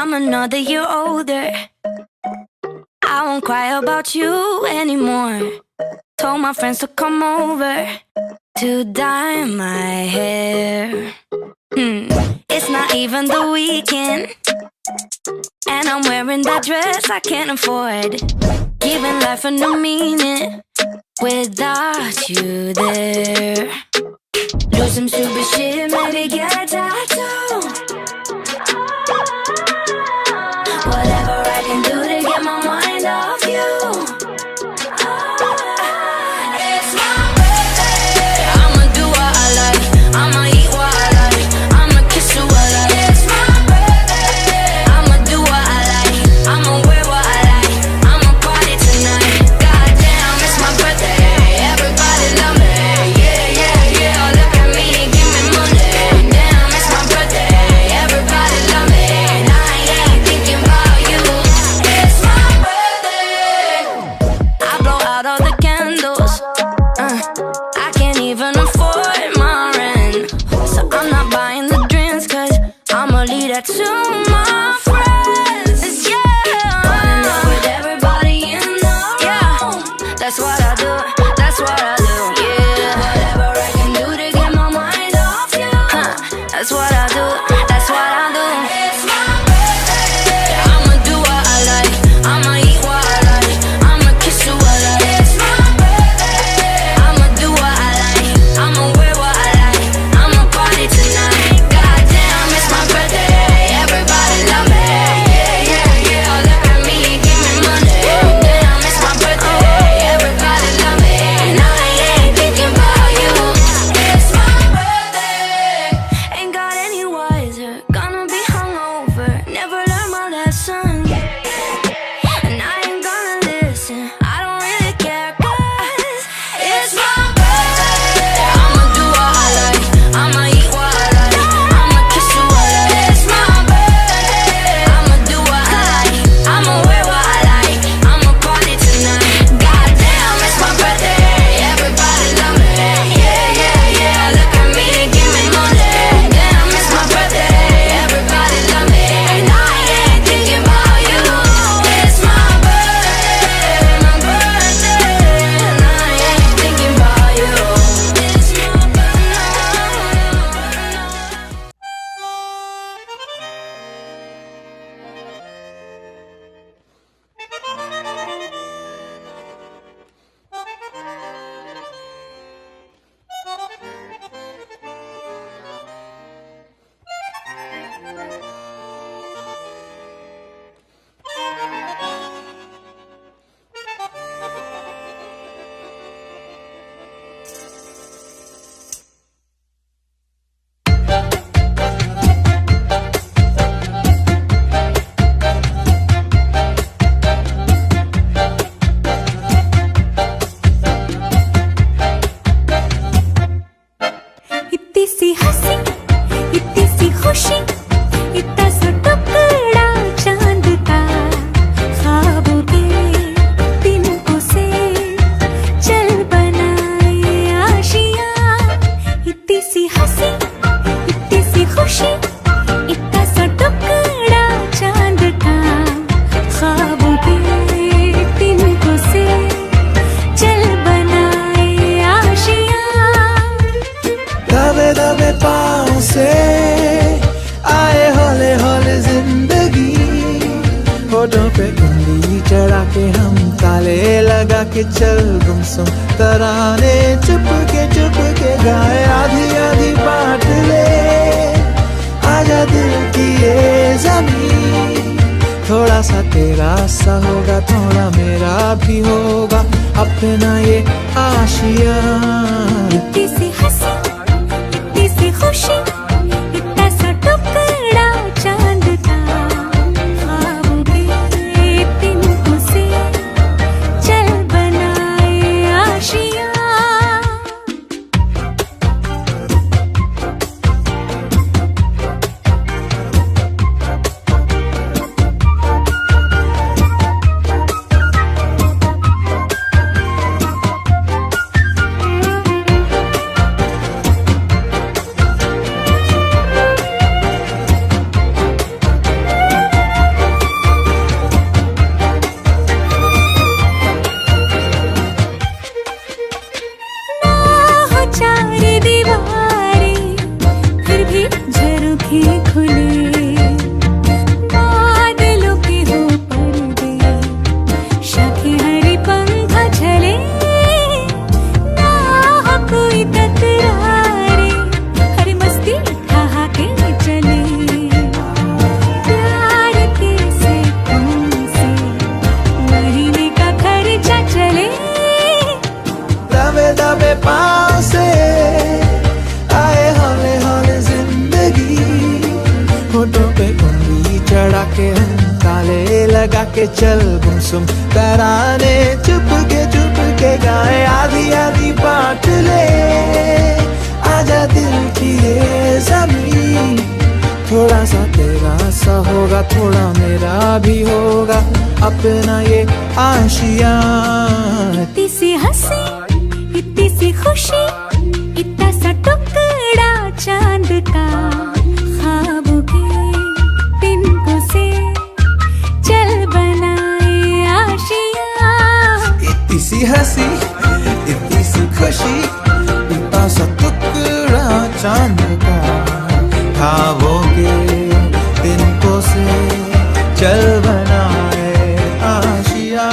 I'm another year older. I won't cry about you anymore. Told my friends to come over to dye my hair. It's not even the weekend, and I'm wearing that dress I can't afford. Giving life a new meaning without you there. Do some stupid shit, maybe get a tattoo. Whatever I can do to get my mind off you. It's my birthday. I'ma do what I like, I'ma eat what I like, I'ma kiss you what I like. It's my birthday. I'ma do what I like, I'ma wear what I like, I'ma party tonight. Goddamn, it's my birthday. Everybody love me. Yeah, yeah, yeah. Look at me, give me money. Damn, it's my birthday. Everybody love me. And I ain't thinking about you. It's my birthday. I blow out all the candles. I can't even afford my rent, so I'm not buying the drinks, cause I'ma leave that to my friends. Yeah, running up with everybody in the room. That's what I do, that's what I do. Yeah, whatever I can do to get my mind off you. That's what I do, that's what I do. It's my birthday. I'ma do what I like, I'ma eat what I like, I'ma kiss you what I like. It's my birthday. I'ma do what I like, I'ma wear what I like, I'ma party tonight. Goddamn, it's my birthday. Everybody love me. Yeah, yeah, yeah. Look at me, give me money. Damn, it's my birthday. Everybody love me. And I ain't thinking about you. It's my birthday. Ain't got any wiser, gonna be hungover, never learn my lesson. And I ain't gonna listen, I don't really care, cause it's my birthday. I'ma do what I like, I'ma eat what I like, I'ma kiss you what I like. It's my birthday. I'ma do what I like, I'ma wear what I like, I'ma party tonight. Goddamn, it's my birthday. Everybody love me. Yeah, yeah, yeah. Look at me, give me money. Damn, it's my birthday. Everybody love me. And I ain't thinking about you. It's my birthday, my birthday. And I ain't thinking about you. It's my इतनी सी हंसी, इतनी सी खुशी, इतना सा टुकड़ा चांद का, ख्वाबों के तिनकों से चल बनाए आशियाँ। इतनी सी हंसी, इतनी सी खुशी, इतना सा टुकड़ा चांद का, ख्वाबों के तिनकों से चल बनाए आशियाँ। दबे दबे पाँव से आए हौले हौले जिंदगी, होठों पे उंगली चढ़ा के हम ताले लगा के चल गुमसुम तराने चुप के गाए। आधी आधी बांट ले आजा दिल की ये जमीन, थोड़ा सा तेरा सा होगा, थोड़ा मेरा भी होगा अपना ये आशिया। इतनी सी हंसी, इतनी सी खुशी, इतना सा टुकड़ा चांद का, ख्वाबों के तिनकों से चल बनाए आशियाँ। चढ़ा के हम ताले लगा के चल गुमसुम तराने चुप के गाए आधी आधी बांट ले आजा दिल की ये ज़मीन थोड़ा सा तेरा सा होगा थोड़ा मेरा भी होगा अपना ये आशियाँ इतनी सी हंसी इतनी सी खुशी इतना सा टुकड़ा चांद का ख्वाबों के तिनको से चल बनाए आशियाँ इतनी सी हंसी इतनी सी खुशी इतना सा टुकड़ा चांद का ख्वाबों के तिनको से चल बनाए आशियाँ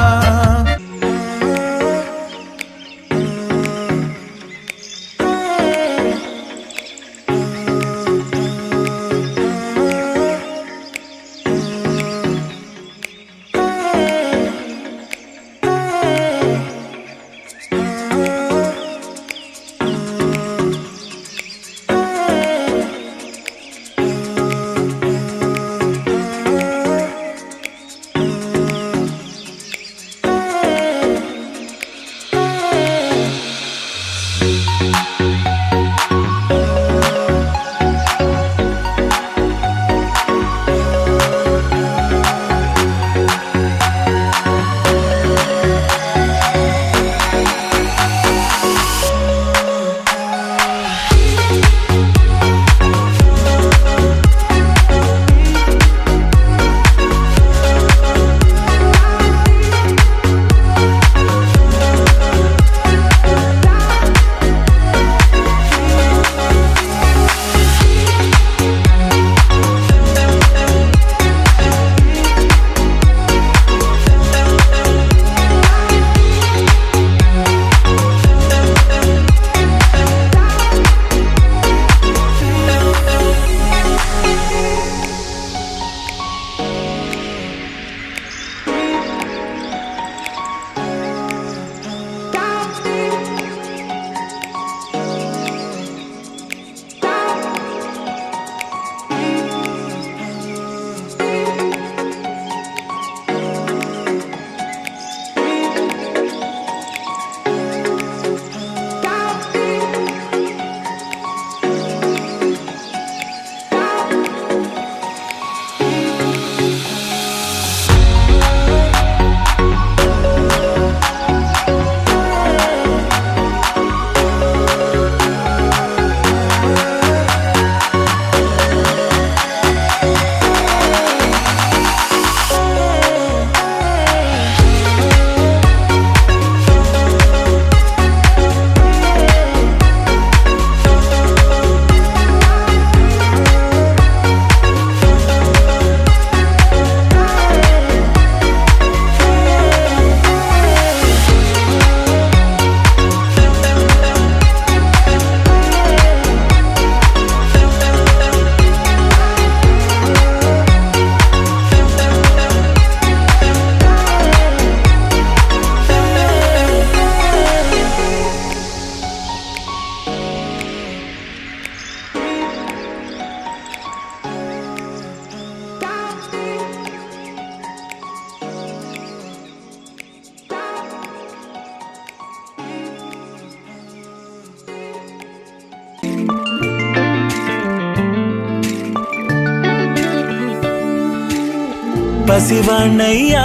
పసివాణ్ణయ్యా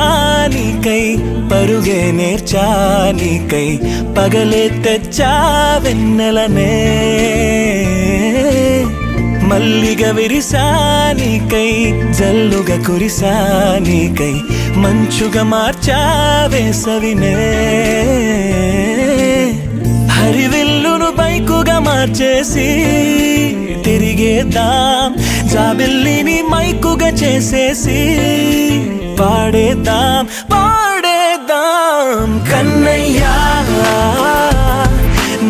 నీకై పరుగే నేర్చా నీకై పగలే తెచ్చా వెన్నెలనే మల్లిగ విరిసా నీకై జల్లుగా కురిసా నీకై మంచుగా మార్చా వేసవినే హరివిల్లును బైకుగా మార్చేసి తిరిగేద్దాం జాబిల్లిని మైకుగా చేసేసి పాడేద్దాం పాడేద్దాం కన్నయ్యా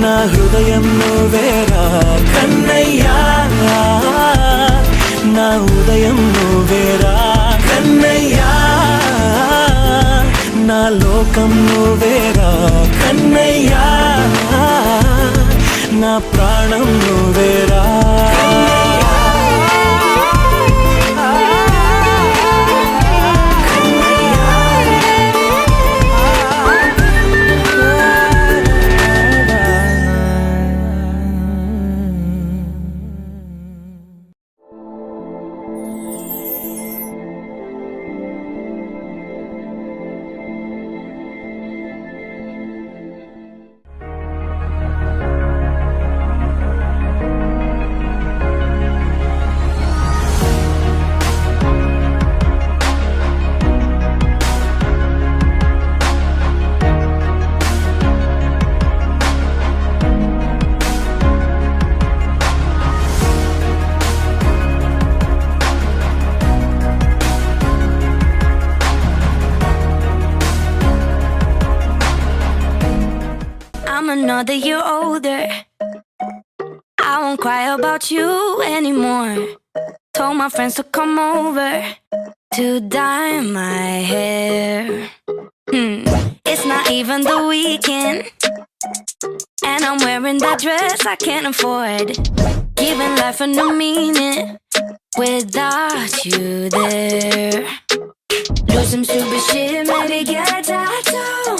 నా హృదయం నువ్వేరా కన్నయ్యా నా ఉదయం నువ్వేరా కన్నయ్యా నా లోకం నువ్వేరా కన్నయ్యా నా ప్రాణం నువ్వేరా another year older. I won't cry about you anymore. Told my friends to come over to dye my hair. It's not even the weekend, and I'm wearing that dress I can't afford. Giving life a new meaning without you there. Do some stupid shit, maybe get a tattoo.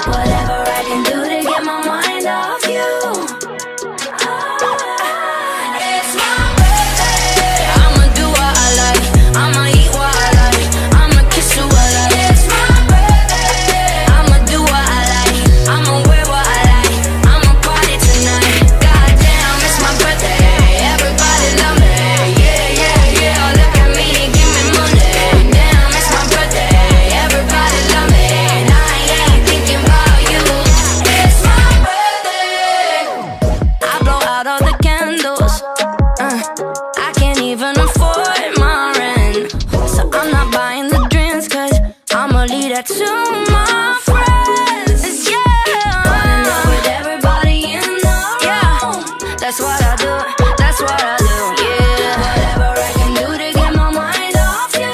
Whatever I can do to get my mind off you. It's my birthday. I'ma do what I like. I'ma eat what I like. I'ma kiss who I like. It's my birthday. I'ma do what I like. I'ma wear what I like. I'ma party tonight. Goddamn, it's my birthday. Everybody love me. Yeah, yeah, yeah. Look at me, give me money. Damn, it's my birthday. Everybody love me. And I ain't thinking about you. It's my birthday. I blow out all the candles. I can't even afford my rent, so I'm not buying the drinks, cause I'ma leave that to my friends. Yeah, running up with everybody in the room. Yeah, that's what I do, that's what I do. Yeah, whatever I can do to get my mind off you.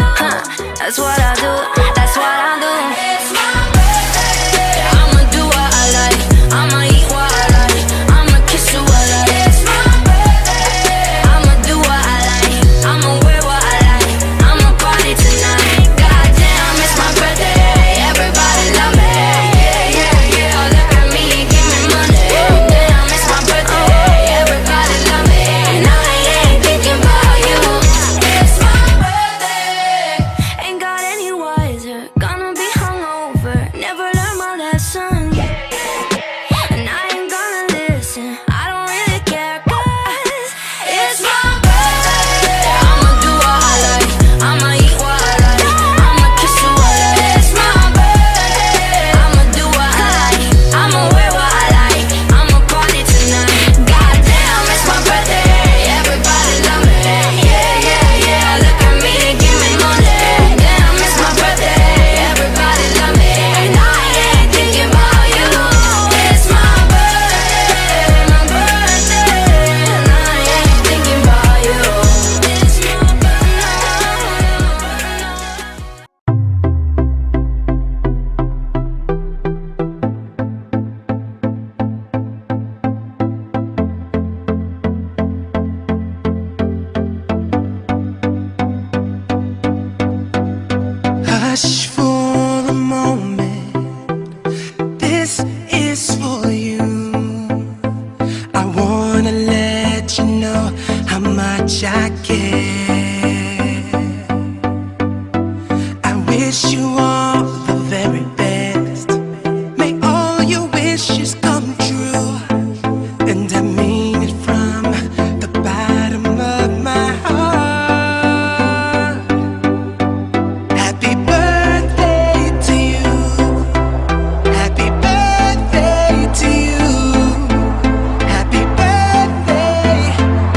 That's what I do, that's what I do. It's my birthday. I'ma do what I like. I'ma eat what I like. I'ma kiss who I like. It's my birthday. I'ma do what I like. I'ma wear what I like. I'ma party tonight. Goddamn, it's my birthday. Everybody love me. Yeah, yeah, yeah. Look at me, give me money. Damn, it's my birthday. Everybody love me. And I ain't thinking about you. It's my birthday. Ain't got any wiser. Gonna be hungover. Never learned my lesson. And I ain't gonna listen. I don't really care, cause it's my birthday. I'ma do what I like. I'ma eat what I like. I'ma kiss who I like. It's my birthday. I'ma do what I like. I'ma wear what I like. I'ma party tonight. Goddamn, it's my birthday. Everybody love me. Yeah, yeah, yeah. Look at me, give me money. Damn, it's my birthday. Everybody love me. And I ain't thinking about you. It's my birthday, my birthday. And I ain't thinking about you. It's my Hush for a moment. This is for you. I wanna let you know how much I care. I wish you all the very best. May all your wishes come true. And I mean it from the bottom of my heart. Happy birthday to you. Happy birthday to you. Happy birthday,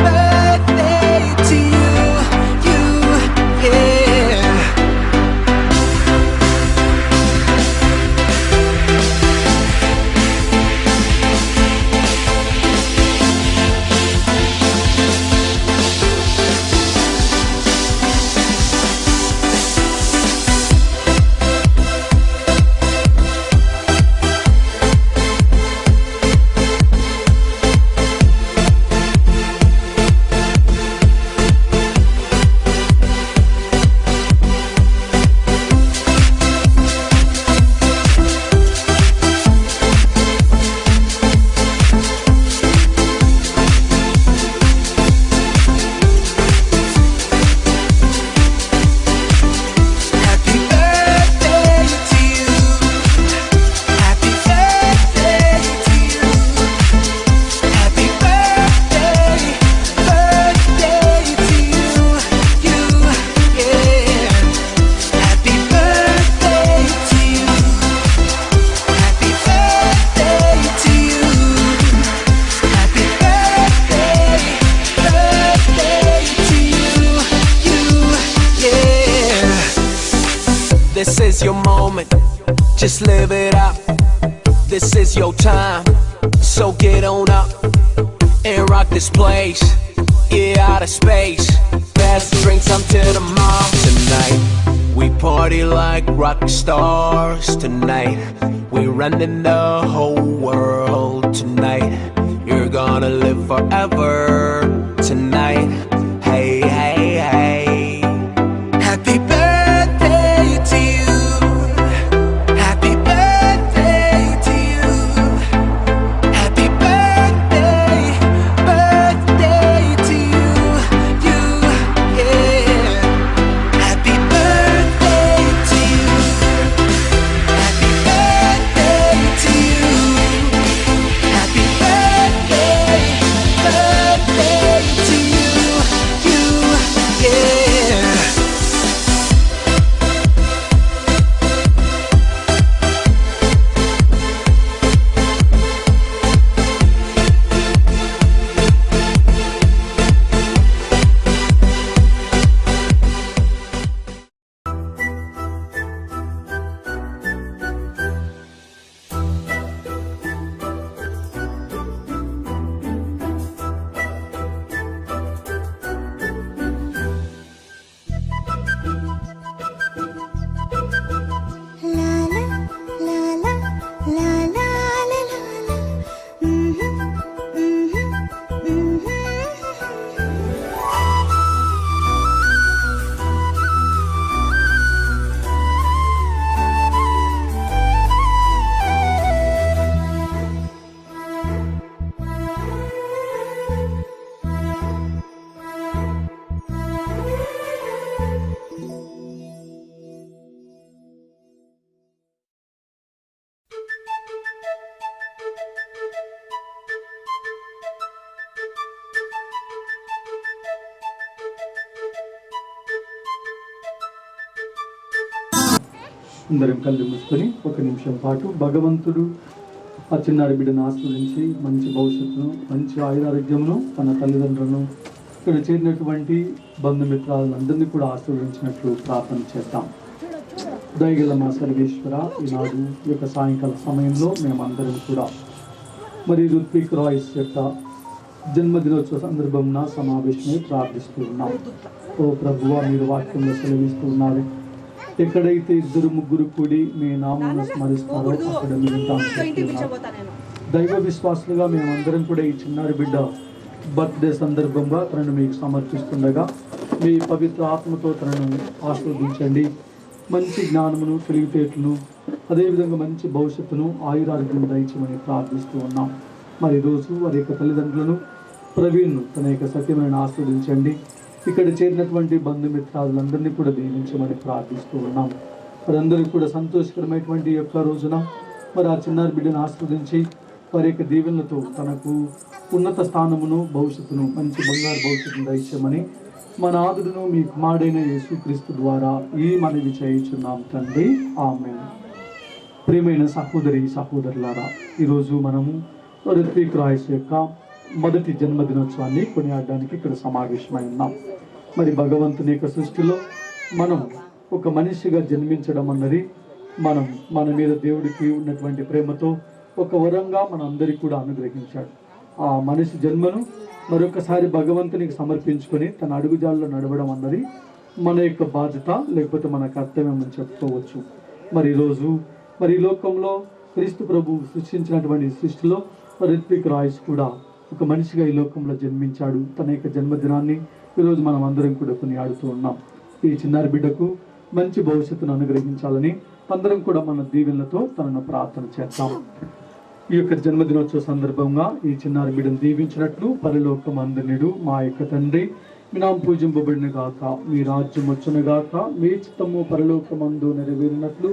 birthday to you. Yeah. This is your moment. Just live it up. This is your time. So get on up and rock this place. Yeah, out of space. Pass the drinks up to the mom. Tonight, we party like rock stars. Tonight, we running the whole world. Tonight, you're gonna live forever. Tonight, hey, hey, hey. Happy birthday to you. Happy birthday to you. Happy birthday, birthday to you. You, yeah. Happy birthday to you. Happy birthday to you. Happy birthday, birthday to you. You, yeah. అందరం కళ్ళు మూసుకొని ఒక నిమిషం పాటు భగవంతుడు ఆ చిన్నారి బిడ్డను ఆస్వాదించి మంచి భవిష్యత్తును, మంచి ఆయురారోగ్యమును, తన తల్లిదండ్రులను, ఇక్కడ చేరినటువంటి బంధుమిత్రాలను అందరినీ కూడా ఆశీర్వదించినట్లు ప్రార్థన చేద్దాం. దయగల మా సర్వేశ్వర, ఈనాడు ఈ యొక్క సాయంకాల సమయంలో మేమందరం కూడా మరి రుత్విక్ రాయ్స్ యొక్క జన్మదినోత్సవ సందర్భంన సమావేశమై ప్రార్థిస్తూ ఉన్నాం. ఓ ప్రభువా, మీరు వాక్యంలో సెలవిస్తూ ఉన్నారు, ఎక్కడైతే ఇద్దరు ముగ్గురు కూడి మీ నామమును స్మరిస్తారో అక్కడ మీరు ఉంటారు. దైవ విశ్వాసులుగా మేమందరం కూడా ఈ చిన్నారి బిడ్డ బర్త్డే సందర్భంగా తనను మీకు సమర్పిస్తుండగా మీ పవిత్ర ఆత్మతో తనను ఆస్వాదించండి. మంచి జ్ఞానమును, తెలివితేటలను, అదేవిధంగా మంచి భవిష్యత్తును, ఆయురారోగ్యం దయచేయమని ప్రార్థిస్తూ ఉన్నాం. మరి ఈరోజు వారి యొక్క తల్లిదండ్రులను, ప్రవీణ్ను తన యొక్క సత్యమైన ఆస్వాదించండి. ఇక్కడ చేరినటువంటి బంధుమిత్రాదులందరినీ కూడా దీవించమని ప్రార్థిస్తూ ఉన్నాం. వారందరికీ కూడా సంతోషకరమైనటువంటి యొక్క రోజున మరి ఆ చిన్నారి బిడ్డను ఆస్వాదించి వారి యొక్క దీవెనలతో తనకు ఉన్నత స్థానమును, భవిష్యత్తును, మంచి బంగారు భవిష్యత్తును దయచేయమని మన ఆదుడును మీ కుమారుడైన యేసుక్రీస్తు ద్వారా ఈ మనవి చేయుచున్నాం తండ్రి, ఆమేన్. ప్రియమైన సహోదరి సహోదరులారా, ఈరోజు మనము రుత్విక్ రాయ్స్ యొక్క మొదటి జన్మదినోత్సవాన్ని కొనియాడడానికి ఇక్కడ సమావేశమై ఉన్నాం. మరి భగవంతుని యొక్క సృష్టిలో మనం ఒక మనిషిగా జన్మించడం అన్నది మన మీద దేవుడికి ఉన్నటువంటి ప్రేమతో ఒక వరంగా మన అందరికీ కూడా అనుగ్రహించాడు. ఆ మనిషి జన్మను మరొకసారి భగవంతునికి సమర్పించుకొని తన అడుగుజాల్లో నడవడం అన్నది మన యొక్క బాధ్యత, లేకపోతే మన కర్తవ్యం అని చెప్పుకోవచ్చు. మరి ఈరోజు మరి ఈ లోకంలో క్రీస్తు ప్రభు సృష్టించినటువంటి సృష్టిలో రుత్విక్ రాయ్స్ కూడా ఒక మనిషిగా ఈ లోకంలో జన్మించాడు. తన యొక్క జన్మదినాన్ని ఈరోజు మనం అందరం కూడా కొనియాడుతూ ఉన్నాం. ఈ చిన్నారి బిడ్డకు మంచి భవిష్యత్తును అనుగ్రహించాలని అందరం కూడా మన దీవెనలతో తనను ప్రార్థన చేద్దాం. ఈ యొక్క జన్మదినోత్సవ సందర్భంగా ఈ చిన్నారి బిడ్డను దీవించినట్లు, పరలోకమందునుడు మా యొక్క తండ్రి, మీ నామం పూజింపబడిన గాక, మీ రాజ్యం వచ్చును గాక, మీ చిత్తము పరలోకమందు నెరవేరినట్లు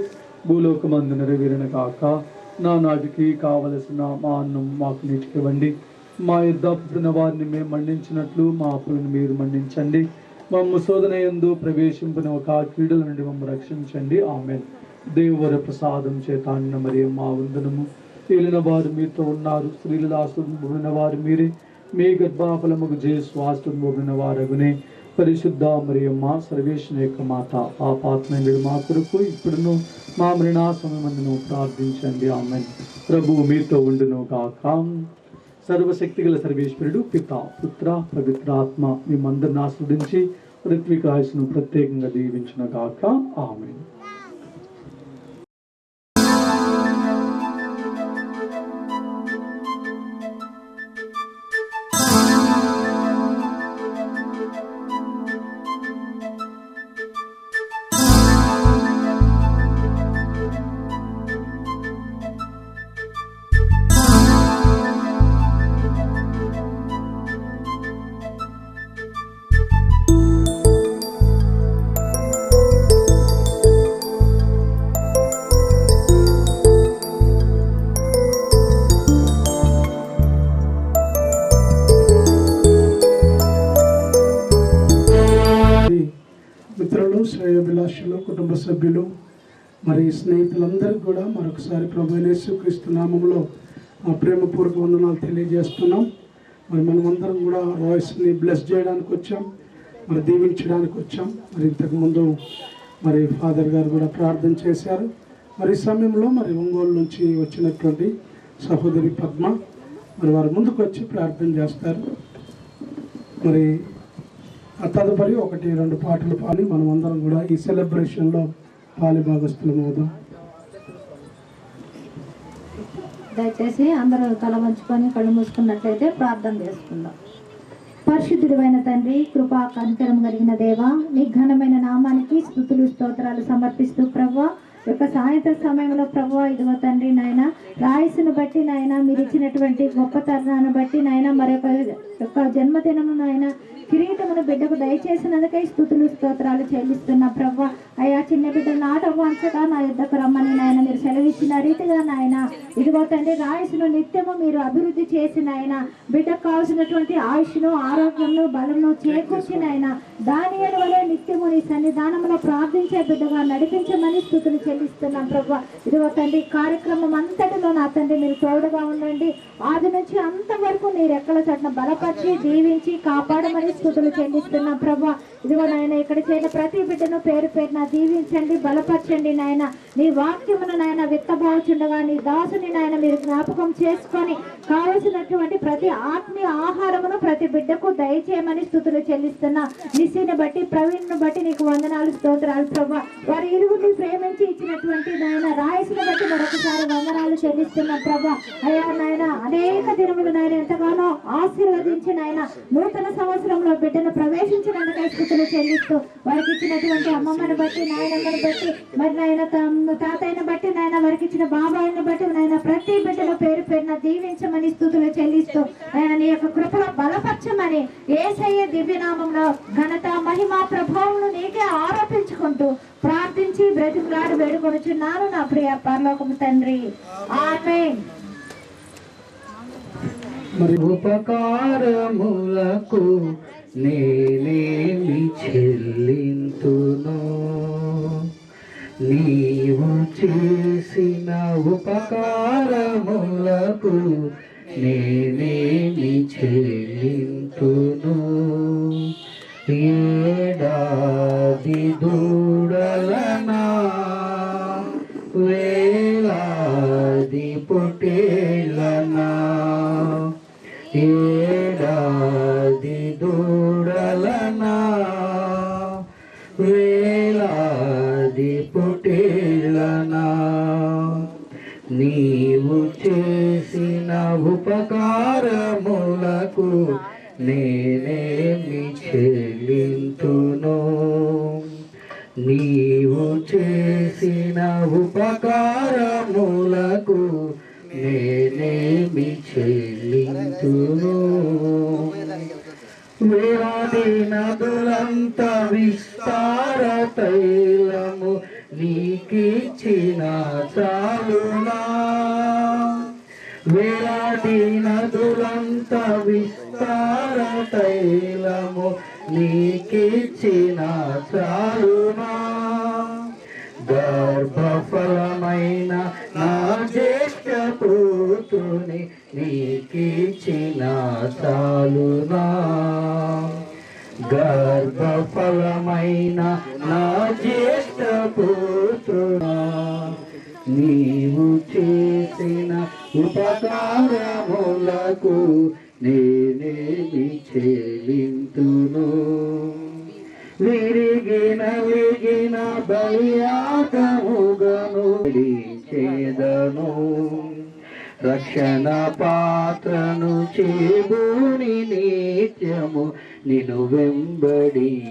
భూలోకమందు నెరవేరిన గాక. నా నాటికి కావలసిన మా అన్నం మాకు నీటికివ్వండి. మా యుద్ధ పుట్టిన వారిని మేము మన్నించినట్లు మా అప్పులను మీరు మన్నించండి. మమ్ము శోధన యందు ప్రవేశించిన ఒక కీడుల నుండి మమ్మల్ని రక్షించండి, ఆమేన్. దేవుని ప్రసాదం చేత అన్న మరియ మా వందనము. ఏలిన వారు మీతో ఉన్నారు, స్త్రీల ఆశీర్వదింపబడిన వారు మీరే, మీ గర్భఫలముకు జేసు ఆశీర్వదింపబడిన వారగునే. పరిశుద్ధ మరియమ్మ సర్వేశ్వరుని యొక్క మాత పాపాత్మయుడు మా కొరకు ఇప్పుడును మా మరణ సమయమందును ప్రార్థించండి. ఆమేన్. ప్రభువు మీతో ఉండును గాక. సర్వశక్తిగల సర్వేశ్వరుడు పిత పుత్ర పవిత్రాత్మ మిమ్మందరిని ఆశీర్వదించి ఋత్విక ఆయుష్ను ప్రత్యేకంగా దీవించును గాక. ఆమేన్. మిత్రులు, శ్రేయోభిలాషులు, కుటుంబ సభ్యులు, మరి స్నేహితులందరికీ కూడా మరొకసారి ప్రభు యేసుక్రీస్తు నామములో ప్రేమపూర్వక వందనాలు తెలియజేస్తున్నాం. మరి మనమందరం కూడా వాయిస్ని బ్లెస్ చేయడానికి వచ్చాం, మరి దీవించడానికి వచ్చాం. మరి ఇంతకుముందు మరి ఫాదర్ గారు కూడా ప్రార్థన చేశారు. మరి ఈ సమయంలో మరి ఒంగోలు నుంచి వచ్చినటువంటి సహోదరి పద్మ మరి వారు ముందుకు వచ్చి ప్రార్థన చేస్తారు. మరి తదుపరి 1-2 పాటలు పాడి మనం అందరం కూడా ఈ సెలబ్రేషన్లో పాలిభాగస్తులం అవుదాం. దయచేసి అందరూ తల వంచుకొని కళ్ళు మూసుకున్నట్లయితే ప్రార్థన చేసుకుందాం. పరిశుద్ధుడైన తండ్రి, కృపా కనికరం కలిగిన దేవ, నీ ఘనమైన నామానికి స్తుతులు స్తోత్రాలు సమర్పిస్తూ ప్రభువా, యొక్క సాయంత్రం సమయంలో ప్రభువా, ఇదిగో తండ్రి నాయన రాయసును బట్టి నాయన మీరు ఇచ్చినటువంటి గొప్ప తరుణాన్ని బట్టి నాయన మరొక జన్మదినము నాయన కిరీటమును బిడ్డకు దయచేసినందుకై స్తుతులు స్తోత్రాలు చెల్లిస్తున్నా ప్రభువా. అయ్యా, చిన్న బిడ్డ నాటవంచగా నా యుద్ధకు రమ్మని నాయన మీరు సెలవిచ్చిన రీతిగా నాయన ఇదిగో తండ్రి రాయసును నిత్యము మీరు అభివృద్ధి చేసిన ఆయన బిడ్డకు కావాల్సినటువంటి ఆయుష్ను, ఆరోగ్యంను, బలమును చేకూర్చిన ఆయన దానియేలు వలె నిత్యము నీ సన్నిధానంలో ప్రార్థించే బిడ్డగా నడిపించమని స్తుతులు చెల్లిస్తున్నాం ప్రభువా. ఇదిగో తండ్రి కార్యక్రమం అంతటిలో నా తండ్రి మీరు తోడుగా ఉండండి. ఆది నుంచి అంతవరకు నీ రెక్కల చట్న బలపరిచి దీవించి కాపాడమని స్తుతులు చెల్లిస్తున్నాం ప్రభువా. ఇదిగో నాయన ఇక్కడ చేరిన ప్రతి బిడ్డను పేరు పేరున దీవించండి, బలపరచండి నాయన. నీ వాక్యమును నాయన విత్తబావుచుండగా నీ దాసుని నాయన మీరు జ్ఞాపకం చేసుకొని కావలసినటువంటి ప్రతి ఆత్మీయ ఆహారమును ప్రతి బిడ్డకు దయచేయమని స్తుతులు చెల్లిస్తున్నా. నిస్సిని బట్టి ప్రవీణ్ను బట్టి నీకు వందనాలు స్తోత్రాలు ప్రభువా. వారి ఇరుగుని ప్రేమించి ఇచ్చినటువంటి నాయన రాయసును బట్టి మరొకసారి వందనాలు చెల్లిస్తున్నా ప్రభువా. అయ్యా నాయన అనేక దినములు నాయన ఎంతగానో ఆశీర్వదించి నాయన నూతన సంవత్సరంలో బిడ్డను ప్రవేశించినందుకై స్తుతులు చెల్లిస్తూ వారికి ఇచ్చినటువంటి అమ్మమ్మను బట్టి, నాయనమ్మను బట్టి, మరి నాయన తాతయ్యను బట్టి నాయన వారికి ఇచ్చిన బాబాయిని బట్టి నాయన ప్రతి బిడ్డను పేరు పేరున దీవించమని స్తుతులు చెల్లిస్తూ ఆయన నీ యొక్క కృపలో బలపరచమని యేసయ్య దివ్యనామంలో ఘనత, మహిమ, ప్రభావం నీకే ఆరోపించుకుంటూ ప్రార్థించి బ్రతిమలాడి వేడుకొనుచున్నాను నా ప్రియ పరలోకము తండ్రి. ఆమేన్. మరి ఉపకారములకు నేనేమి చెల్లింతును, నీవు చేసిన ఉపకారములకు నేనేమి చెల్లింతును. ఏడాది దూడలనా, వేలాది పొట్టేలనా, ఏడాది దూడలనా, వేలాది పొట్టేలనా, నీవు చేసిన ఉపకారములకు నేనేమి చెల్లింతును, నీవు చేసిన ఉపకారములకు నేనేమి చెల్లింతును. వేలాది నదులంత విస్తార తైలము నీకిచ్చిన చాలునా, వేలాది నదులంత విస్తార తైలము నీకిచ్చిన చాలునా, గర్భఫలమైన నా జ్యేష్ఠ పుత్రుని నీకిచ్చిన చాలునా, గర్భ ఫలమైన నా జ్యేష్ఠ పుత్రుడా, నీవు చేసిన ఉపకారములకు నేనేమి చెల్లింతును. విరిగిన బలియాగముగను చేదను, రక్షణ పాత్రను చేబూని నిత్యము నిన్ను వెంబడించేదను.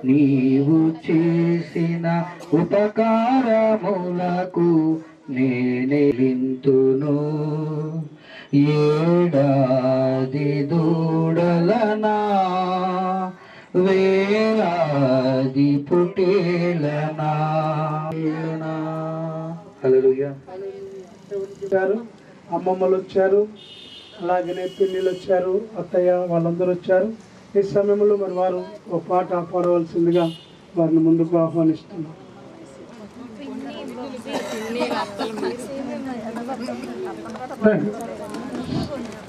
నీవు చేసిన ఉపకారములకు నేనే వింతును. ఏడాది దూడలనా వేలాది పుటేలనా. హల్లెలూయా. వచ్చారు, అమ్మమ్మలు వచ్చారు, అలాగనే పిన్నిలు వచ్చారు, అత్తయ్య వాళ్ళందరూ వచ్చారు. ఈ సమయంలో మరి వారు ఒక పాట పాడవలసిందిగా వారిని ముందుకు ఆహ్వానిస్తున్నాం.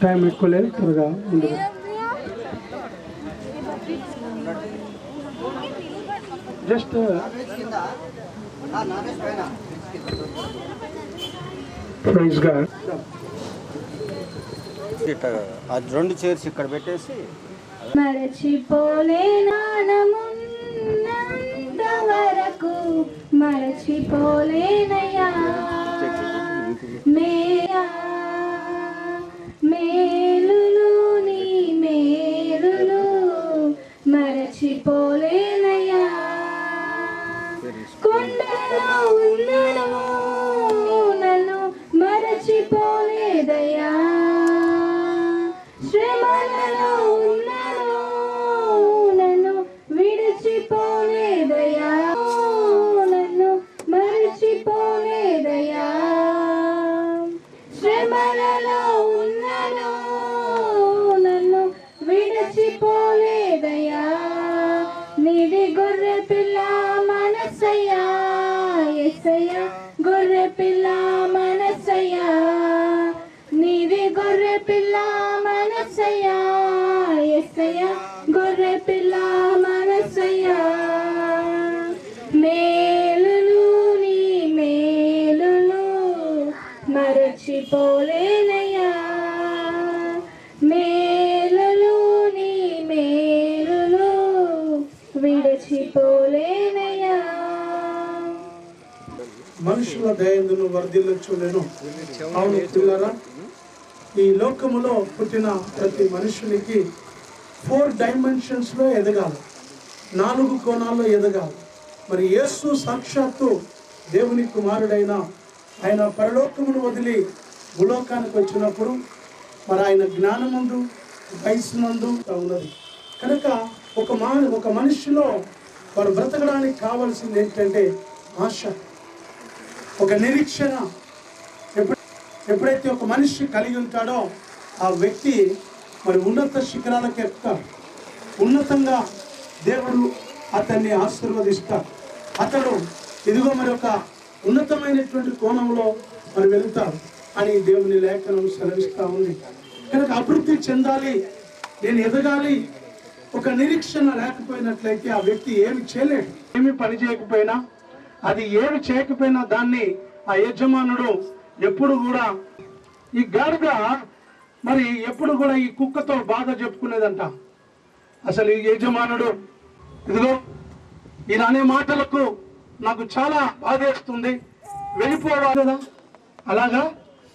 టైం ఎక్కువ లేదు, త్వరగా ముందుకు. Just praise God. అది 2 చైర్స్ ఇక్కడ పెట్టేసి మరచిపోలేనంత వరకు మరచిపోలేనయ్యా మేయా మేలులు నీ మేలులు మరచిపోలేనయ్యా. కొండలో ఉన్నను నన్ను మరచిపోలేదయ్యా, శ్రమలలో ఉన్నను నన్ను విడిచిపోలేదయ్యా, నన్ను మరచిపోలేదయ్యా, శ్రమలలో ఉన్నను నన్ను విడిచిపోలేదయ్యా. నీది గొర్రె పిల్ల మనసయ్యా యేసయ్యా, గొర్రె పిల్ల మనసయ్యా, నీది గొర్రె పిల్ల మనసయ్యా యేసయ్యా, గొర్రె పిల్ల మనసయ్యా. మేలులు నీ మేలులు మరచిపోలేనయ్యా, మేలులు నీ మేలులు విడిచిపోలేనయ్యా. మనుషుల దయందును వర్ధిల్లచుండెను. అవును పిల్లరా, ఈ లోకములో పుట్టిన ప్రతి మనుషునికి 4 డైమెన్షన్స్లో ఎదగాలి, 4 కోణాల్లో ఎదగాలి. మరి యేసు సాక్షాత్తు దేవుని కుమారుడైన ఆయన పరలోకమును వదిలి భూలోకానికి వచ్చినప్పుడు మరి ఆయన జ్ఞానమందు వయసునందు ఉన్నది కనుక ఒక మనిషిలో వారు బ్రతకడానికి కావాల్సింది ఏంటంటే ఆశ, ఒక నిరీక్షణ. ఎప్పుడైతే ఒక మనిషి కలిగి ఉంటాడో ఆ వ్యక్తి మరి ఉన్నత శిఖరాలకు ఎక్కుతాడు, ఉన్నతంగా దేవుడు అతన్ని ఆశీర్వదిస్తాడు. అతడు ఇదిగో మరి ఒక ఉన్నతమైనటువంటి కోణంలో మరి వెళ్తాడు అని దేవుని లేఖనం సెలవిస్తూ ఉంది. కనుక అభివృద్ధి చెందాలి, నేను ఎదగాలి, ఒక నిరీక్షణ లేకపోయినట్లయితే ఆ వ్యక్తి ఏమి చేయలేడు. ఏమి పని చేయకపోయినా, అది ఏమి చేయకపోయినా దాన్ని ఆ యజమానుడు ఎప్పుడు కూడా, ఈ గాడిద మరి ఎప్పుడు కూడా ఈ కుక్కతో బాధ చెప్పుకునేదంట. అసలు ఈ యజమానుడు ఇదిగో ఈయన అనే మాటలకు నాకు చాలా బాధేస్తుంది, వెళ్ళిపోవాలి కదా, అలాగా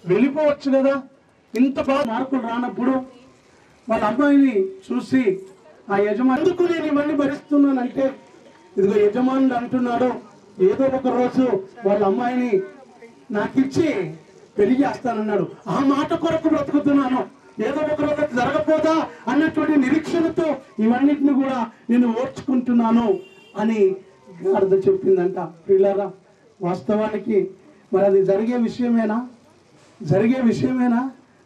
వెళ్ళిపోవచ్చు కదా. ఇంత బాగా మార్కులు రానప్పుడు వాళ్ళ అమ్మాయిని చూసి ఆ యజమాని ఎందుకు నేను ఇవన్నీ భరిస్తున్నానంటే, ఇదిగో యజమానుడు అంటున్నాడు ఏదో ఒక రోజు వాళ్ళ అమ్మాయిని నాకిచ్చి పెళ్లి చేస్తానన్నాడు. ఆ మాట కొరకు బ్రతుకుతున్నాను, ఏదో ఒక రోజు జరగపోదా అన్నటువంటి నిరీక్షణతో ఇవన్నిటిని కూడా నేను ఓర్చుకుంటున్నాను అని గాడిద చెప్పిందంట. పిల్లరా, వాస్తవానికి మరి అది జరిగే విషయమేనా?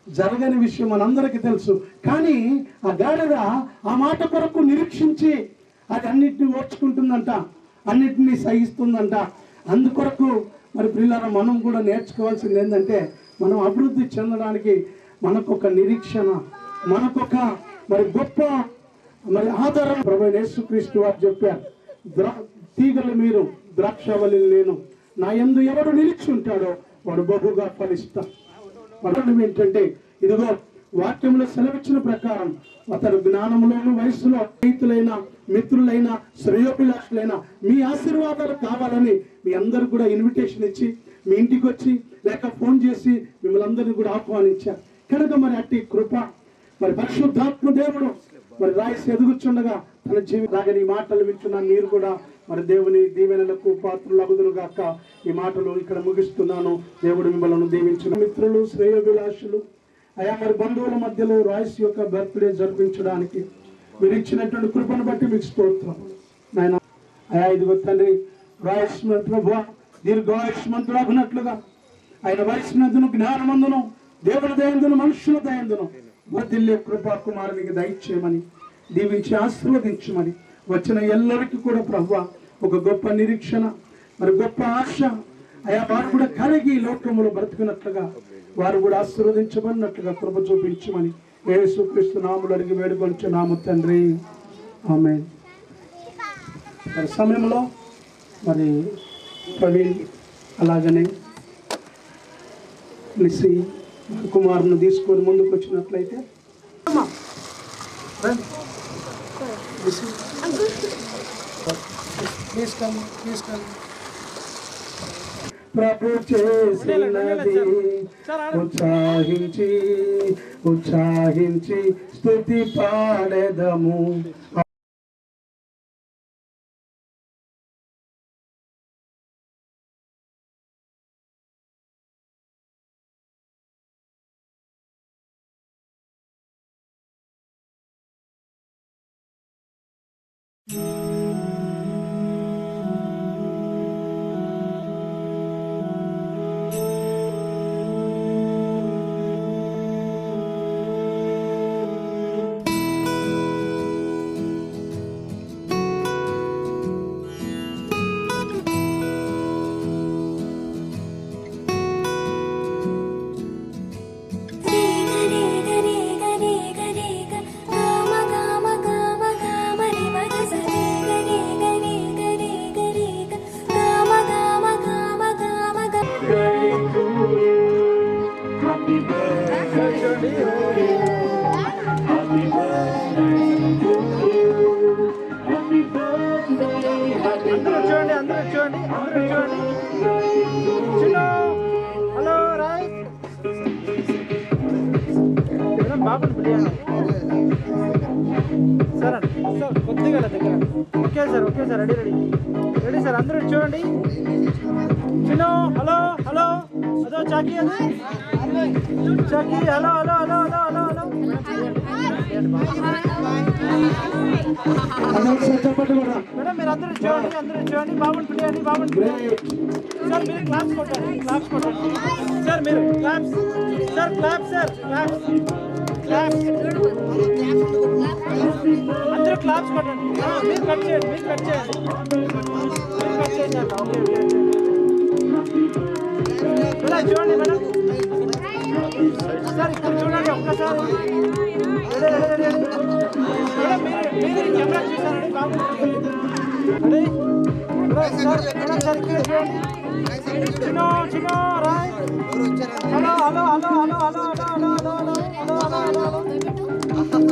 జరగని విషయం మనందరికీ తెలుసు. కానీ ఆ గాడిద ఆ మాట కొరకు నిరీక్షించి అది అన్నిటిని ఓర్చుకుంటుందంట, అన్నిటినీ సహిస్తుందంట. అందుకొరకు మరి పిల్లరా, మనం కూడా నేర్చుకోవాల్సింది ఏంటంటే, మనం అభివృద్ధి చెందడానికి మనకొక నిరీక్షణ, మనకొక మరి గొప్ప మరి ఆధారం ప్రభువైన యేసుక్రీస్తు వారు చెప్పారు, తీగలు మీరు ద్రాక్షవల్లిని నేను, నా యందు ఎవడు నిలిచి ఉంటాడో వాడు బహుగా ఫలిస్తాడు. పట్టణం ఏంటంటే ఇదిగో వాక్యంలో సెలవిచ్చిన ప్రకారం అతడు జ్ఞానంలోను వయసులో స్నేహితులైన మిత్రులైన శ్రేయోభిలాషులైన మీ ఆశీర్వాదాలు కావాలని మీ అందరూ కూడా ఇన్విటేషన్ ఇచ్చి మీ ఇంటికి వచ్చి లేక ఫోన్ చేసి మిమ్మల్ని అందరినీ కూడా ఆహ్వానించారు కనుక మరి అట్టి కృప మరి పరిశుద్ధాత్మ దేవుడు మరి రాయసి ఎదుగుచుండగా తన జీవితాన్ని ఈ మాటలు వింటున్న మీరు కూడా మరి దేవుని దీవెనలకు పాత్రలు అగుదురు గాక. ఈ మాటలు ఇక్కడ ముగిస్తున్నాను. దేవుడు మిమ్మల్ని దీవించిన మిత్రులు శ్రేయోభిలాషులు అయా మరి బంధువుల మధ్యలో రాయస్ యొక్క బర్త్డే జరిపించడానికి మీరు ఇచ్చినటువంటి కృపను బట్టి మీకు స్తోత్రం నాయన. అయా ఇదిగో తండ్రి రాయస్ ప్రభు దీర్ఘాయుష్మంతుడు అగునట్లుగా ఆయన వయసునందును జ్ఞానమందును దేవుని దయందును మనుషుల దయందును వర్ధిల్లే కృపా కుమారునికి దయచేయమని దీవించి ఆశీర్వదించమని వచ్చిన ఎల్లరికీ కూడా ప్రభు ఒక గొప్ప నిరీక్షణ మరి గొప్ప ఆశ అయా వారు కూడా కలిగి లోకములో బ్రతుకున్నట్లుగా వారు కూడా ఆశీర్వదించబడినట్లుగా కృప చూపించమని యేసుక్రీస్తు నామములో అడిగి వేడుకొంచున్నాము తండ్రి, ఆమేన్. మరి సమయంలో మరి ప్రవీణ్ అలాగనే లిసి కుమార్ను తీసుకొని ముందుకు వచ్చినట్లయితే ప్రభు చేసినది ఉత్సాహించి ఉత్సాహించి స్తుతి పాడెదము. Okay sir ready ready ready sir అందరూ చూడండి. చిన్న హలో హలో అదో చాకీ అది చాకీ hello hello hello hello hello hello madam మీరు అందరూ చూడండి బాబుని పిలియండి బాబుని సార్ మీరు క్లాప్స్ కొట్టండి సార్ మీరు క్లాప్స్ సార్ క్లాప్స్ అందరూ క్లాప్స్ కొట్టండి మీరు కట్ చేయండి ఓకే మేడం చూడండి మేడం సార్ ఇక్కడ చూడండి ఒక్కసారి మేడం మీరు కెమెరా చూసారండి బాబు సార్ ఇక్కడ చూడండి చిన్న రాయ్ hello hello hello hello hello hello hello hello hello hello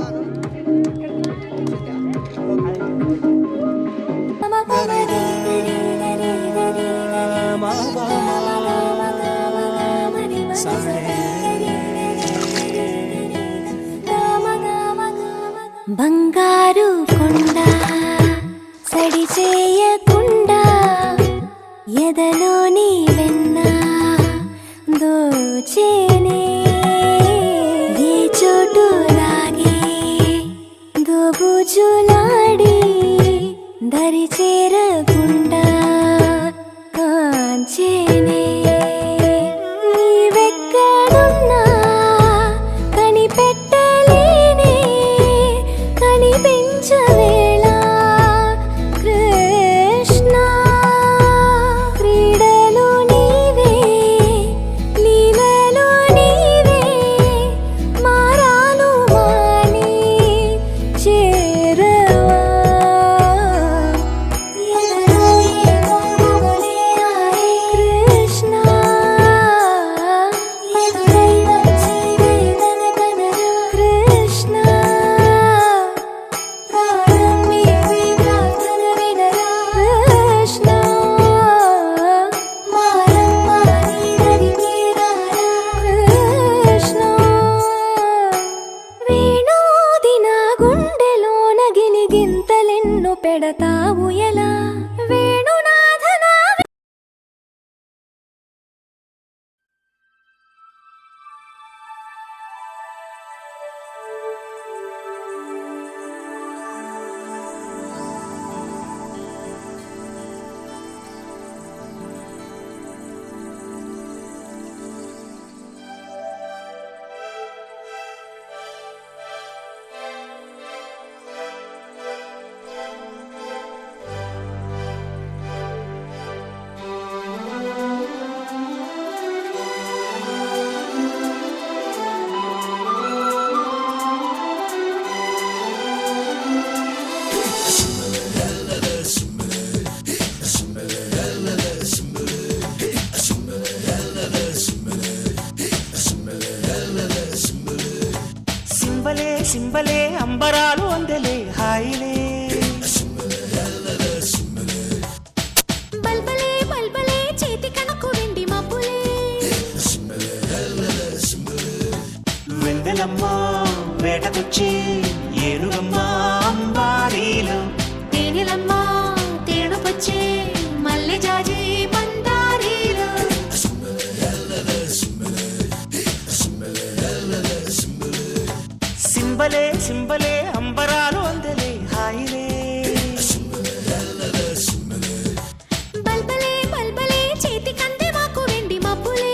బంగారు కొండ సడి చేయకుండా ఎదలోని వెన్న దోచేనే ఏ చోటు లాగే దోబుజులాడి దరి చేరకుండా కాంచేనే నీవెక్కడున్నా కనిపెట్టలేనే కనిపించవేళ కృష్ణ క్రీడలు నీవే లీలలో నీవే మారాను మాని చేర పెడతావు ఎలా వేణునాథనా. సింబలే సింబలే అంబరాలు అందలే హాయిలే. బల్బలే బల్బలే చేతి కనుకు వెండి మబ్బులే. వెందెలమ్మ వేటకొచ్చి ఏనుగమ్మ అంబారీలు. తేనెలమ్మ తేనుకొచ్చే మల్లె జాజి పందారీలు. సింబలే సింబలే అంబరాలు అందలే హాయిలే. బల్బలే బల్బలే చేతి కంది మాకు వెండి మబ్బులే.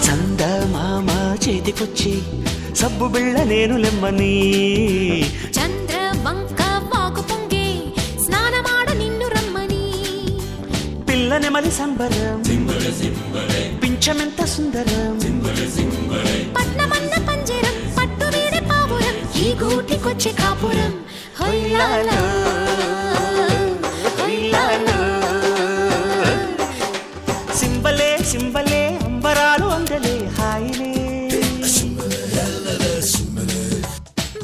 చందమామ చేతికొచ్చి సబ్బు బిళ్ళ నేను లెమ్మని. చంద్ర వంక వాకు పొంగే స్నానమాడ నిన్ను రమ్మని. పిల్ల నెమలి సంబరం పింఛమెంత సుందరం. పట్నమన్న పంజరం పట్టు వీడి పావురం ఈ గూటికొచ్చే కాపురం. హొయ్యాలా హొయ్యాలా. సింబలే సింబలే అంబరాలు అందలే హాయిలే.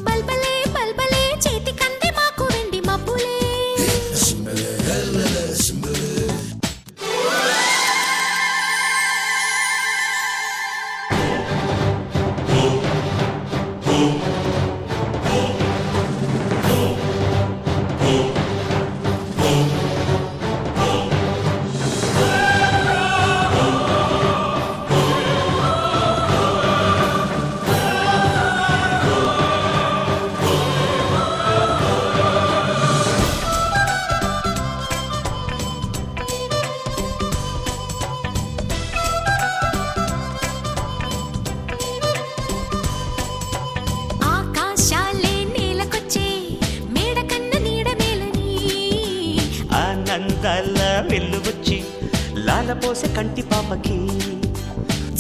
బల్బలే బల్బలే చేతి కంది మాకు వెండి మబ్బులే. ఆకాశాలే నేలకొచ్చే మేడ కన్న నీడ మేలని. ఆనందాల వెల్లువచ్చి లాలపోసే కంటి పాపకి.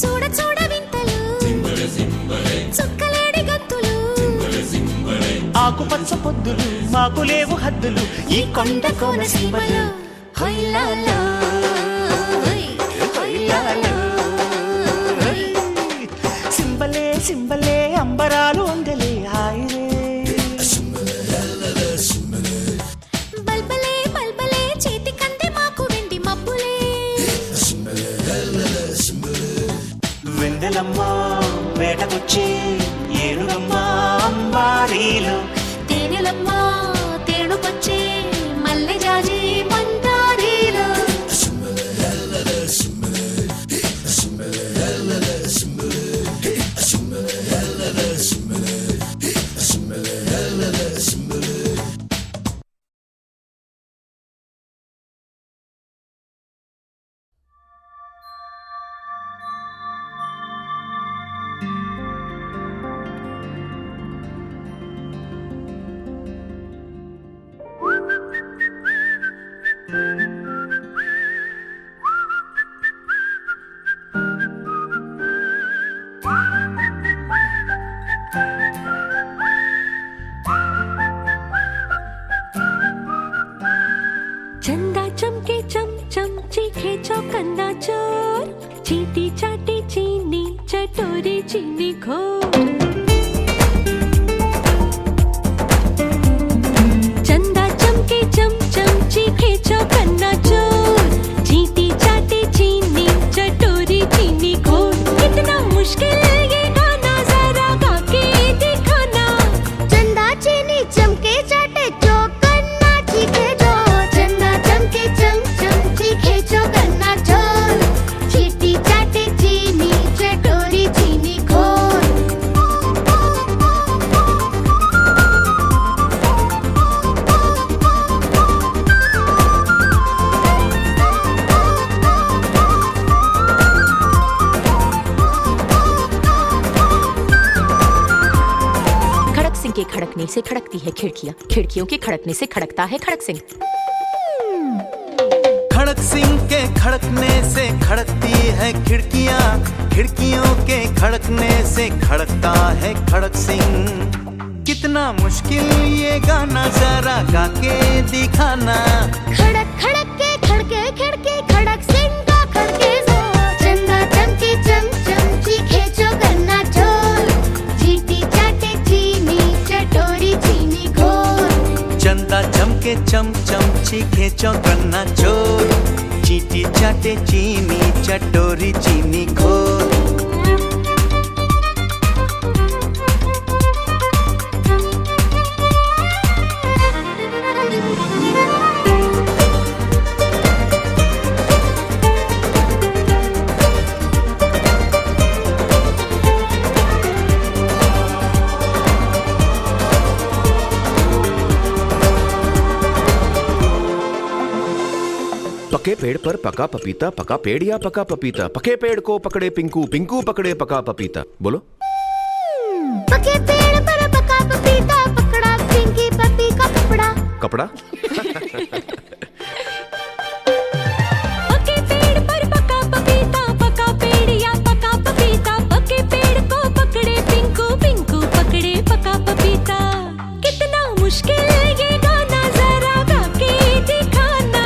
చూడ చూడ వింతలు చుక్కలేడి గంతులు. ఆకుపచ్చ పొద్దులు మాకు లేవు హద్దులు ఈ కొండ కోన సీమలు. హొయ్యాలా హొయ్యాలో. సింబలే సింబలే అంబరాలు అందలే హాయిలే. బల్బలే బల్బలే చేతి కంది మాకు వెండి మబ్బులే. వెందెలమ్మ వేటకొచ్చి ఏనుగమ్మ అంబారీలు. తేనెలమ్మ తేనుకొచ్చే మల్లె జాజి పందారీలు. चीखे चौकन्ना चोर चीटी चाटी चीनी चटोरी चीनी घोर चंदा चमके चमचम चीखे चौकन्ना चोर चीटी चाटी चीनी चटोरी चीनी घोर कितना मुश्किल ये गाना जरा गा के दिखाना चंदा चीनी चमके चाटे चौकन्ना चीखे चोर चंदा चमके चमचम चीखे चौकन्ना चोर चीटी चाटे चीनी चटोरी चीनी घोर खड़क सिंह के खड़कने से खड़कती है खिड़कियां, खिड़कियों के खड़कने से खड़कता है खड़क सिंह। खड़क सिंह के खड़कने से खड़कती है खिड़कियां, खिड़कियों के खड़कने से खड़कता है खड़क सिंह। कितना मुश्किल ये गाना जरा गा के दिखाना खड़क खड़क के खड़के खिड़की खड़क सिंह का खड़के जोर चंदा चमके चमचम चीखे चौकन्ना चोर चीटी चाटे चीनी चटोरी चीनी घोर चंदा चमके चमचम चीखे चौकन्ना चोर चीटी चाटे चीनी चटोरी चीनी घोर। पके पेड़ पर पका पपीता, पका पेड़ या पका पपीता, पके पेड़ को पकड़े पिंकू, पिंकू पकड़े पका पपीता। बोलो। पके पेड़ पर पका पपीता पकड़ा पिंकी पपी का कपड़ा कपड़ा पके पेड़ पर पका पपीता पका पेड़ या पका पपीता पके पेड़ को पकड़े पिंकू, पिंकू पकड़े पका पपीता। कितना मुश्किल ये गाना जरा गा के दिखाना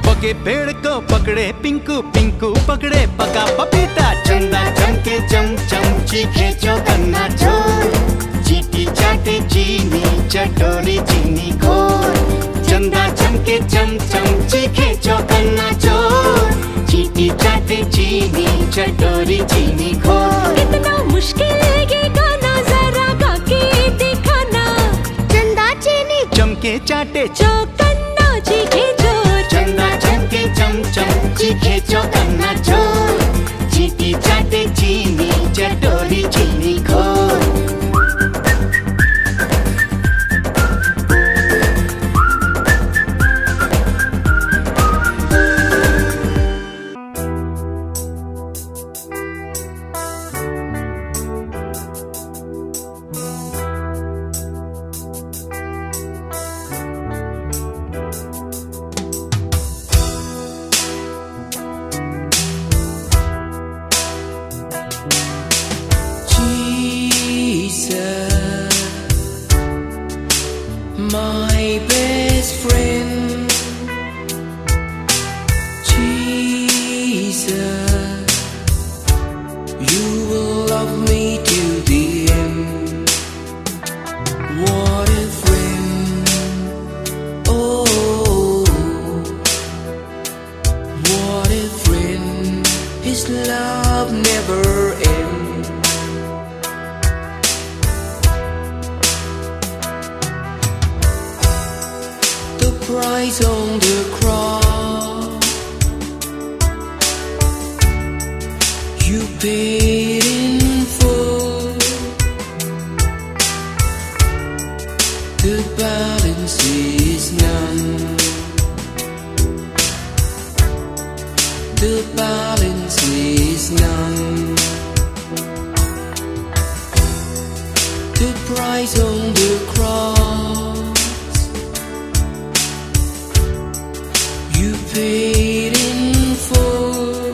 पके पेड़ को पकड़े पिंकू, पिंकू पकड़े पका पपीता। चंदा चमके चमचम चीखे चौकन्ना चोर चीटी चाटे चीनी चटोरी चीनी घोर। चंदा चमके चमचम चीखे चौकन्ना चोर चीटी चाटे चीनी चटोरी चीनी घोर। कितना मुश्किल ये गाना जरा गा के दिखाना चंदा चीनी चमके चाटे चौकन्ना चीखे चोर चंदा चमके चमचम चीखे चौकन्ना चोर चीटी चाटे चीनी चटोरी चीनी घोर। My best friend, Jesus, you will love me to the end. What a friend, oh, what a friend, his love never ends. Price on the cross, you paid in full. The balance is none. The balance is none. The price on the cross, you paid in full.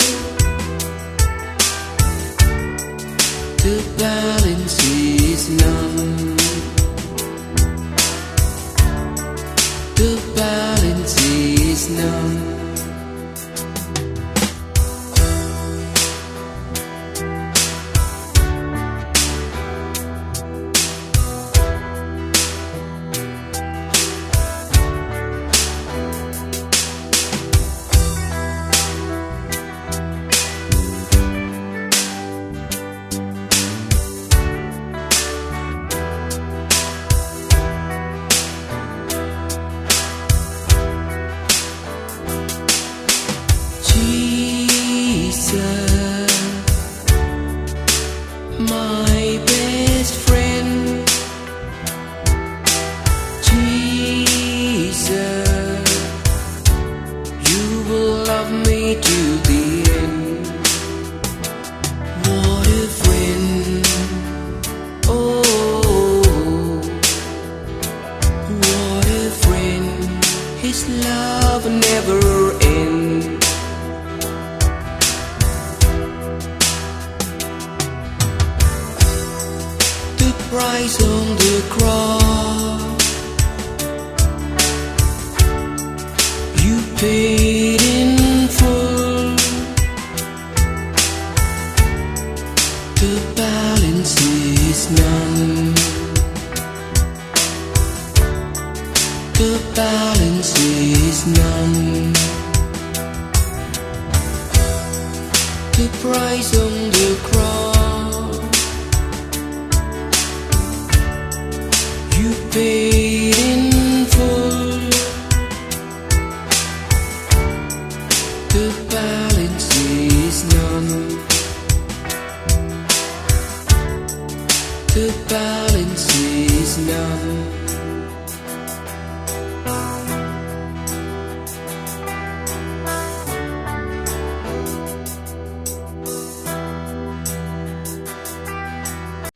The balance is none. The balance is none. Jesus, my best friend. Jesus, you will love me to the end. What a friend. Oh, what a friend. His love never ends. The price on the cross, you paid in full. The balance is none. The balance is none. The price on the cross, you paid in full. The balance is none. The balance is none.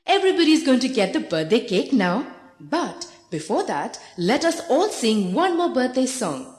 Everybody's going to get the birthday cake now. But before that, let us all sing one more birthday song.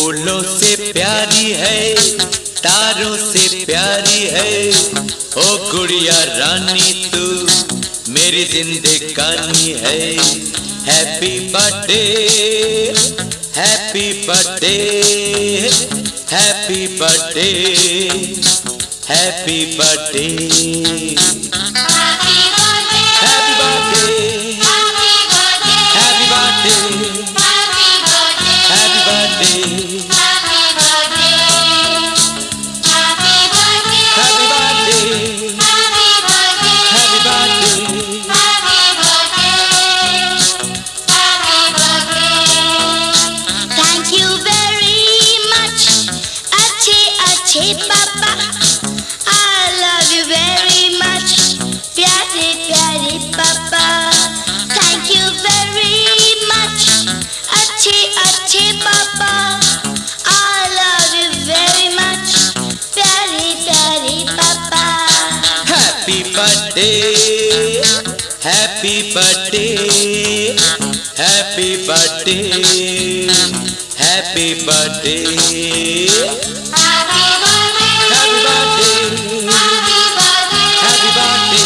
फूलों से प्यारी है, तारों से प्यारी है, ओ गुड़िया रानी तू मेरी जिंदगानी है। Happy birthday, happy birthday, happy birthday, happy birthday, happy birthday, happy birthday, happy birthday, happy birthday, Thank you very much, अच्छे पापा, I love you very much, प्यारे प्यारे पापा। Thank you very much, अच्छे पापा, I love you very much, प्यारे प्यारे पापा। Happy birthday, happy birthday, happy birthday, happy birthday, happy birthday, happy birthday, happy birthday,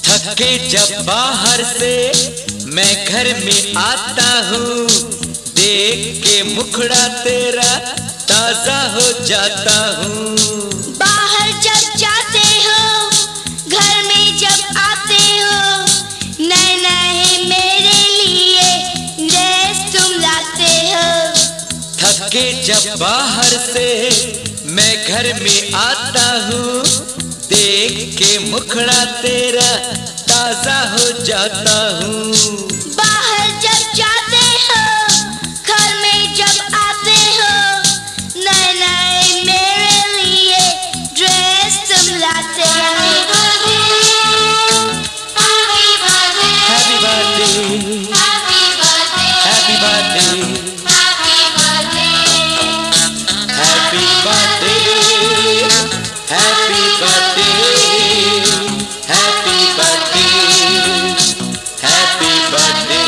थके जब बाहर से मैं घर में आता हूँ, देख के मुखड़ा तेरा ताजा हो जाता हूँ। बाहर जब जाते हो, घर में जब आते हो, नए नए मेरे लिए ड्रेस तुम लाते हो। थके जब बाहर से मैं घर में आता हूँ, देख के मुखड़ा तेरा ताजा हो जाता हूँ। बाहर जब जाते हो, घर में जब आते हो, नए नए मेरे लिए ड्रेस तुम लाते हो। Happy birthday, happy birthday, happy birthday, happy birthday, happy birthday, happy birthday, happy birthday.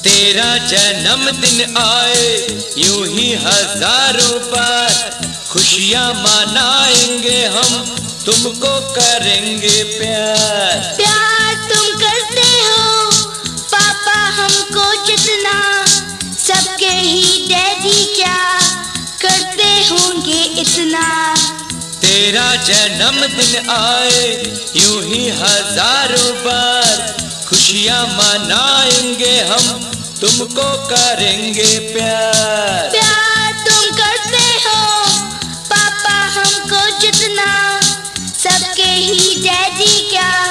तेरा जन्मदिन आए यूं ही हजारों बार, खुशियाँ मनाएंगे हम, तुमको करेंगे प्यार। प्यार तुम करते हो पापा हमको जितना, सबके ही डैडी क्या करते होंगे इतना। तेरा जन्मदिन आए यूं ही हजारों बार, खुशियाँ मनाएंगे हम, तुमको करेंगे प्यार। प्यार तुम करते हो पापा हमको जितना, सबके ही डैडी क्या